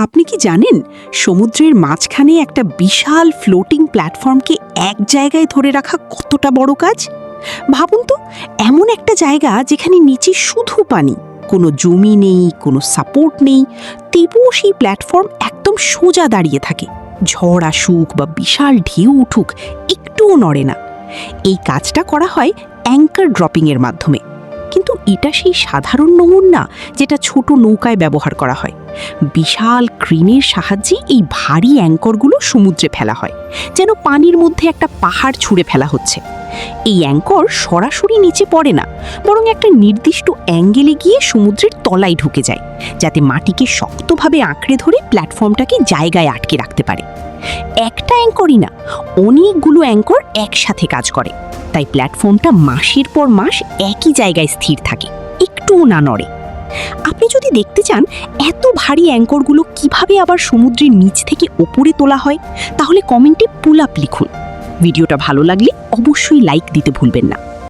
আপনি কি জানেন সমুদ্রের মাঝখানে একটা বিশাল ফ্লোটিং প্ল্যাটফর্মকে এক জায়গায় ধরে রাখা কতটা বড় কাজ? ভাবুন তো, এমন একটা জায়গা যেখানে নিচে শুধু পানি, কোনো জমি নেই, কোনো সাপোর্ট নেই, তবুও সেই প্ল্যাটফর্ম একদম সোজা দাঁড়িয়ে থাকে। ঝড় আসুক বা বিশাল ঢেউ উঠুক, একটুও নড়ে না। এই কাজটা করা হয় অ্যাঙ্কার ড্রপিংয়ের মাধ্যমে। কিন্তু এটা সেই সাধারণ নোঙর না যেটা ছোট নৌকায় ব্যবহার করা হয়। বিশাল ক্রেনের সাহায্যে এই ভারী অ্যাঙ্করগুলো সমুদ্রে ফেলা হয়, যেন পানির মধ্যে একটা পাহাড় ছুঁড়ে ফেলা হচ্ছে। এই অ্যাঙ্কর সরাসরি নিচে পড়ে না, বরং একটা নির্দিষ্ট অ্যাঙ্গেলে গিয়ে সমুদ্রের তলায় ঢুকে যায়, যাতে মাটিকে শক্তভাবে আঁকড়ে ধরে প্ল্যাটফর্মটাকে জায়গায় আটকে রাখতে পারে। একটা অ্যাঙ্করই না, অনেকগুলো অ্যাঙ্কর একসাথে কাজ করে, তাই প্ল্যাটফর্মটা মাসের পর মাস একই জায়গায় স্থির থাকে, একটুও না নড়ে। আপনি যদি দেখতে চান এত ভারী অ্যাঙ্করগুলো কিভাবে আবার সমুদ্রের নিচ থেকে ওপরে তোলা হয়, তাহলে কমেন্টে পুল আপ লিখুন। ভিডিওটা ভালো লাগলে অবশ্যই লাইক দিতে ভুলবেন না।